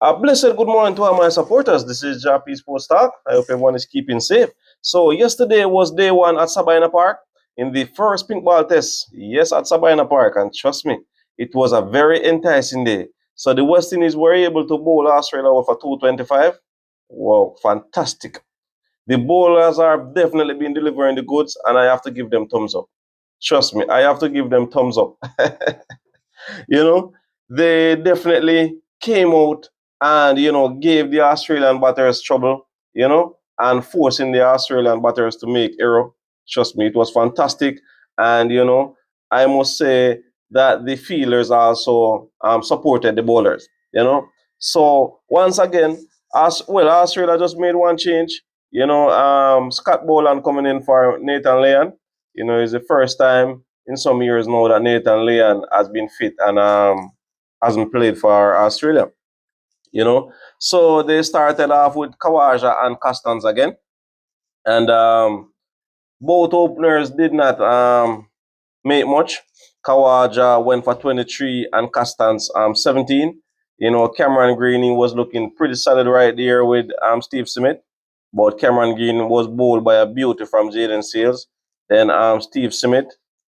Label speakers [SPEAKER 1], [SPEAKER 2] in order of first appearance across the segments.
[SPEAKER 1] A blessed good morning to all my supporters. This is Jah-P Sports Talk. I hope everyone is keeping safe. So yesterday was day one at Sabina Park in the first pink ball test. Yes, at Sabina Park, and trust me, it was a very enticing day. So the West Indies were able to bowl Australia over 225. Wow, fantastic. The bowlers are definitely been delivering the goods, and I have to give them thumbs up. Trust me, I have to give them thumbs up. you know, they definitely came out and, gave the Australian batters trouble, and forcing the Australian batters to make error. Trust me, it was fantastic. And, I must say that the fielders also supported the bowlers. So once again, Australia just made one change. Scott Boland coming in for Nathan Lyon. It's the first time in some years now that Nathan Lyon has been fit and hasn't played for Australia. So they started off with Kawaja and Costans again, and both openers did not make much. Kawaja went for 23 and Costans 17. Cameron Green was looking pretty solid right there with Steve Smith, but Cameron Green was bowled by a beauty from Jaden Sales. Then Steve Smith,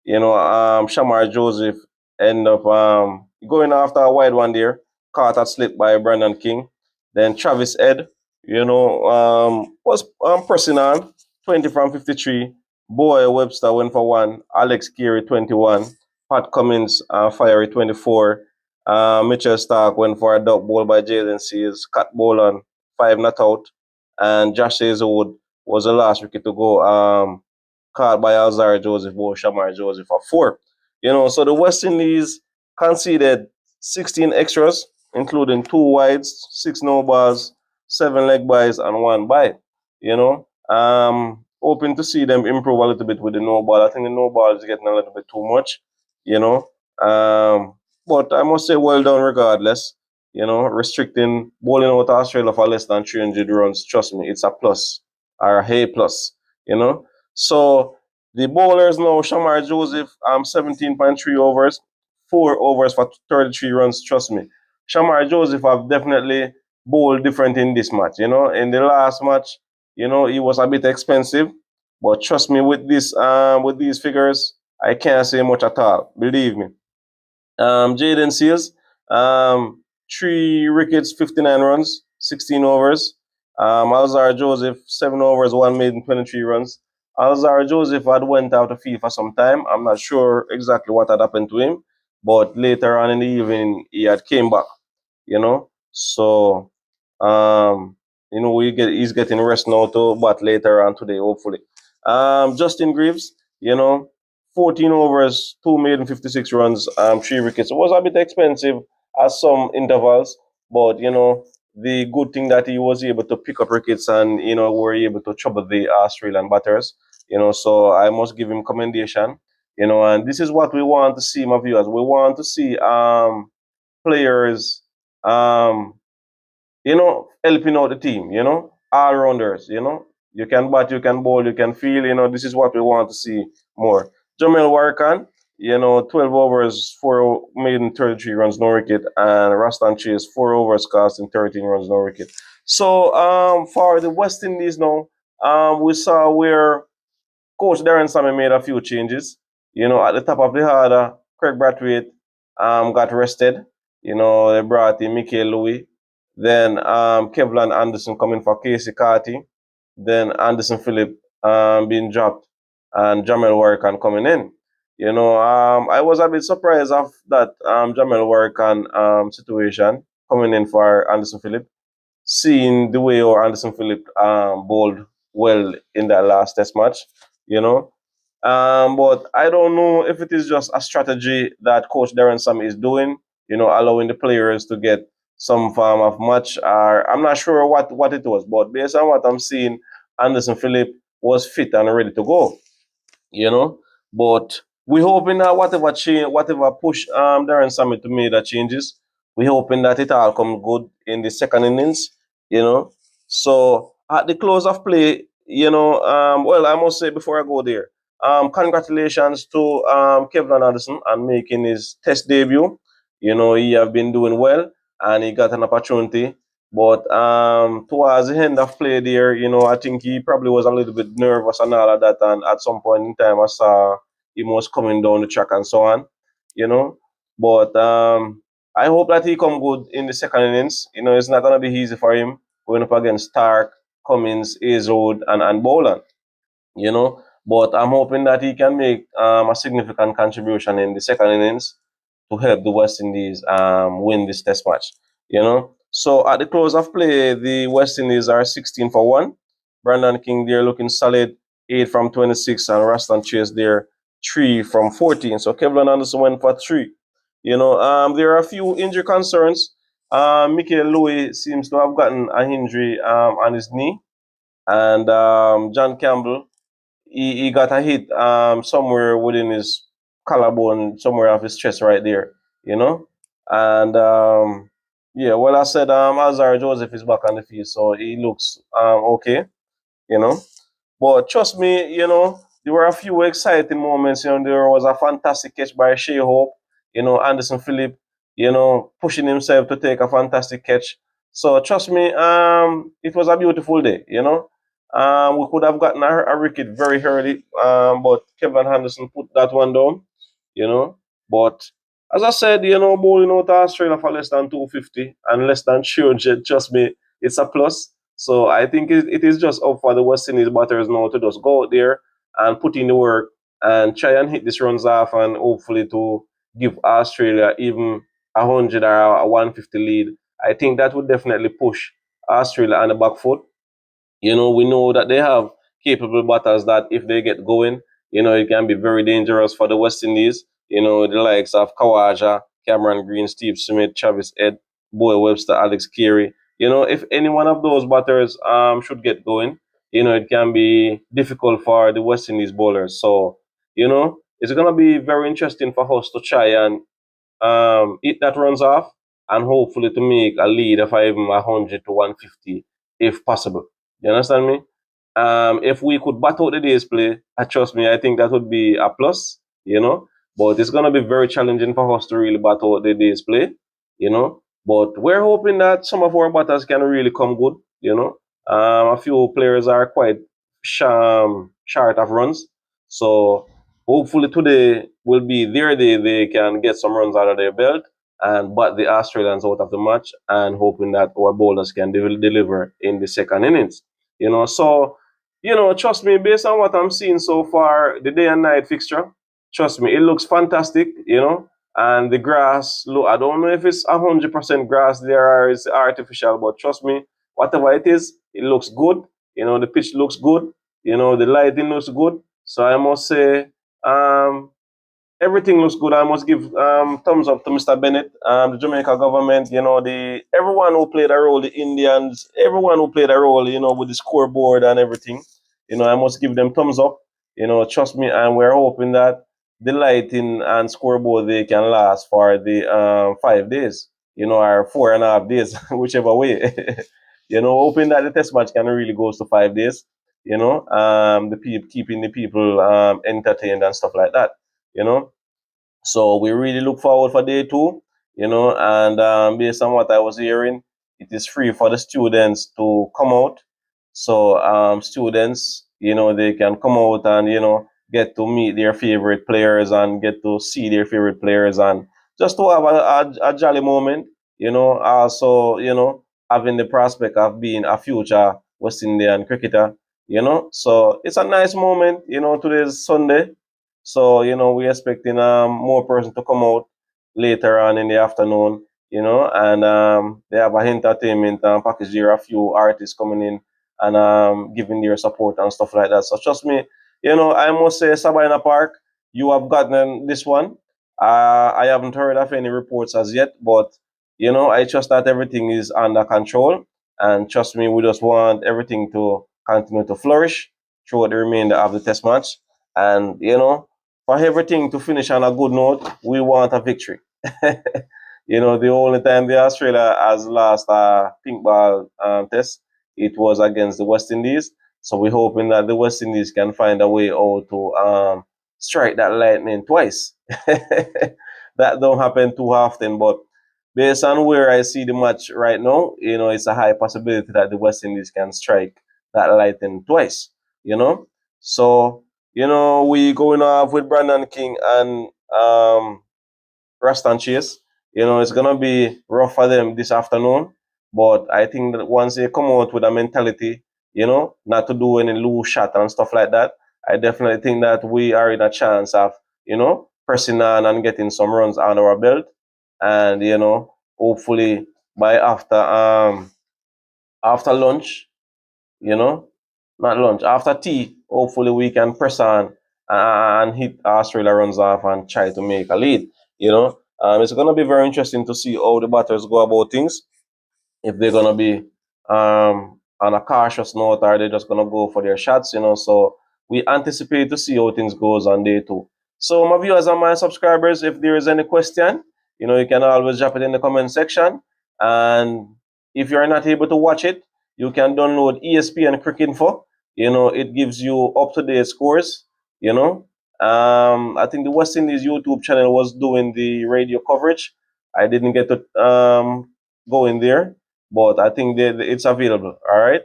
[SPEAKER 1] Shamar Joseph end up going after a wide one there, caught at slip by Brandon King. Then Travis Ed, was pressing on 20 from 53. Boy Webster went for one. Alex Carey 21. Pat Cummins fiery 24. Mitchell Stark went for a dot ball by Jaden Seals. Cat Boland 5 not out. And Josh Hazelwood was the last wicket to go. Caught by Alzar Joseph or Shamar Joseph for 4. So the West Indies conceded 16 extras, including 2 wides, 6 no balls, 7 leg byes, and 1 bye. Hoping to see them improve a little bit with the no ball. I think the no ball is getting a little bit too much, you know. But I must say, well done regardless. Restricting bowling out Australia for less than 300 runs. Trust me, it's a plus or a A plus. So the bowlers now, Shamar Joseph, 17.3 overs, 4 overs for 33 runs. Trust me, Shamar Joseph have definitely bowled different in this match. In the last match, he was a bit expensive, but trust me, with these figures, I can't say much at all. Believe me. Jaden Seals, 3 wickets, 59 runs, 16 overs. Alzar Joseph, 7 overs, 1 maiden, 23 runs. Alzar Joseph had went out of field for some time. I'm not sure exactly what had happened to him, but later on in the evening, he had came back. So he's getting rest now too, but later on today, hopefully. Justin Greaves, 14 overs, 2 maiden, 56 runs, 3 wickets. It was a bit expensive at some intervals, but the good thing that he was able to pick up wickets and were able to trouble the Australian batters. So I must give him commendation. And this is what we want to see, my viewers. We want to see players helping out the team, all rounders, you can bat, you can bowl, you can feel, this is what we want to see more. Jamel Warkan, 12 overs, 4 maiden, 33 runs, no wicket, and Rastan Chase, 4 overs, casting 13 runs, no wicket. So for the West Indies now, we saw where Coach Darren Sammy made a few changes. At the top of the order, Craig Brathwaite got rested. They brought in Michael Louis. Then Kevlan Anderson coming for Casey Carty. Then Anderson Phillip being dropped and Jamel Warkan coming in. I was a bit surprised of that Jamel Warkan situation coming in for Anderson Phillip, seeing the way our Anderson Phillip bowled well in that last test match, but I don't know if it is just a strategy that Coach Darren Sam is doing, allowing the players to get some form of match. Or I'm not sure what it was, but based on what I'm seeing, Anderson Phillip was fit and ready to go, But we hoping that whatever push Darren Sam to make that changes, we hoping that it all come good in the second innings, So at the close of play, well, I must say before I go there, congratulations to Kevin Anderson on making his test debut. He have been doing well. and he got an opportunity. But towards the end of play there, I think he probably was a little bit nervous and all of that. And at some point in time, I saw him was coming down the track and so on, you know. But I hope that he come good in the second innings. It's not gonna be easy for him going up against Stark, Cummins, Azod, and Boland, you know. But I'm hoping that he can make a significant contribution in the second innings to help the West Indies win this test match. So at the close of play, the West Indies are 16 for 1. Brandon King there looking solid, 8 from 26, and Rastan Chase there, 3 from 14. So Kevlin Anderson went for 3. There are a few injury concerns. Michael Louis seems to have gotten a injury on his knee, and John Campbell, he got a hit somewhere within his collarbone, somewhere off his chest right there, you know. And yeah, well, I said Azar Joseph is back on the field, so he looks okay, you know. But trust me, there were a few exciting moments. There was a fantastic catch by Shea Hope, Anderson Phillip, pushing himself to take a fantastic catch. So trust me, it was a beautiful day. We could have gotten a wicket very early, but Kevin Henderson put that one down, you know. But as I said, bowling out Australia for less than 250 and less than 300, trust me, it's a plus. So I think it is just up for the West Indies batters now to just go out there and put in the work and try and hit these runs off, and hopefully to give Australia even 100 or a 150 lead. I think that would definitely push Australia on the back foot. We know that they have capable batters that if they get going, it can be very dangerous for the West Indies. The likes of Kawaja, Cameron Green, Steve Smith, Travis Ed, Boy Webster, Alex Carey. If any one of those batters should get going, it can be difficult for the West Indies bowlers. So, it's going to be very interesting for us to try and it that runs off, and hopefully to make a lead of even 100 to 150 if possible. You understand me? If we could bat out the day's play, trust me, I think that would be a plus. But it's going to be very challenging for us to really bat out the day's play. But we're hoping that some of our batters can really come good. A few players are quite short of runs. So hopefully today will be their day. They can get some runs out of their belt and bat the Australians out of the match, and hoping that our bowlers can deliver in the second innings. So trust me, based on what I'm seeing so far, the day and night fixture, trust me, it looks fantastic. And the grass, look, I don't know if it's 100% grass there or it's artificial, but trust me, whatever it is, it looks good. The pitch looks good. The lighting looks good. So I must say, everything looks good. I must give thumbs up to Mr. Bennett, the Jamaica government, everyone who played a role, the Indians, everyone who played a role, with the scoreboard and everything. I must give them thumbs up. Trust me, and we're hoping that the lighting and scoreboard they can last for the 5 days, or 4.5 days, whichever way. Hoping that the test match can really goes to 5 days. The people keeping the people entertained and stuff like that. You know, so we really look forward for day 2. And based on what I was hearing, it is free for the students to come out. So students, they can come out and get to meet their favorite players and get to see their favorite players and just to have a jolly moment. Also, having the prospect of being a future West Indian cricketer. So it's a nice moment. Today's Sunday. So, we're expecting more person to come out later on in the afternoon, and they have a entertainment package. There are a few artists coming in and giving their support and stuff like that. So trust me, I must say, Sabina Park, you have gotten this one. I haven't heard of any reports as yet, but I trust that everything is under control. And trust me, we just want everything to continue to flourish throughout the remainder of the test match. And for everything to finish on a good note, we want a victory. The only time the Australia has lost a pink ball test, it was against the West Indies. So we're hoping that the West Indies can find a way out to strike that lightning twice. That don't happen too often, but based on where I see the match right now, it's a high possibility that the West Indies can strike that lightning twice, you know. So, we going off with Brandon King and Rastan Chase. It's gonna be rough for them this afternoon. But I think that once they come out with a mentality, not to do any loose shot and stuff like that, I definitely think that we are in a chance of, pressing on and getting some runs under our belt. And, hopefully by after lunch, you know, not lunch, after tea, hopefully we can press on and hit Australia runs off and try to make a lead. It's going to be very interesting to see how the batters go about things. If they're going to be on a cautious note or they're just going to go for their shots. So we anticipate to see how things goes on day two. So my viewers and my subscribers, if there is any question, you can always drop it in the comment section. And if you're not able to watch it, you can download ESPN Cricket Info. It gives you up-to-date scores. I think the West Indies YouTube channel was doing the radio coverage. I didn't get to go in there, but I think it's available. All right.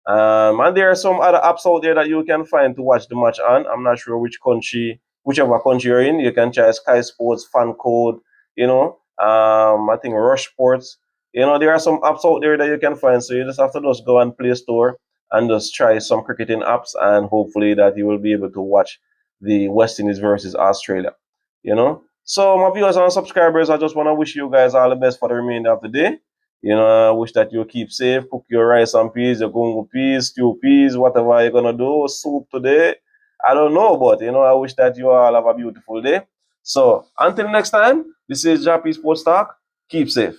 [SPEAKER 1] And there are some other apps out there that you can find to watch the match on. I'm not sure whichever country you're in. You can try Sky Sports, Fan Code, I think Rush Sports. There are some apps out there that you can find. So you just have to just go on Play Store and just try some cricketing apps, and hopefully that you will be able to watch the West Indies versus Australia. So my viewers and subscribers, I just want to wish you guys all the best for the remainder of the day. I wish that you keep safe, cook your rice and peas, your gungo peas, stew peas, whatever you're gonna do, soup today. I don't know, but I wish that you all have a beautiful day. So until next time, this is Jah-P Sports Talk. Keep safe.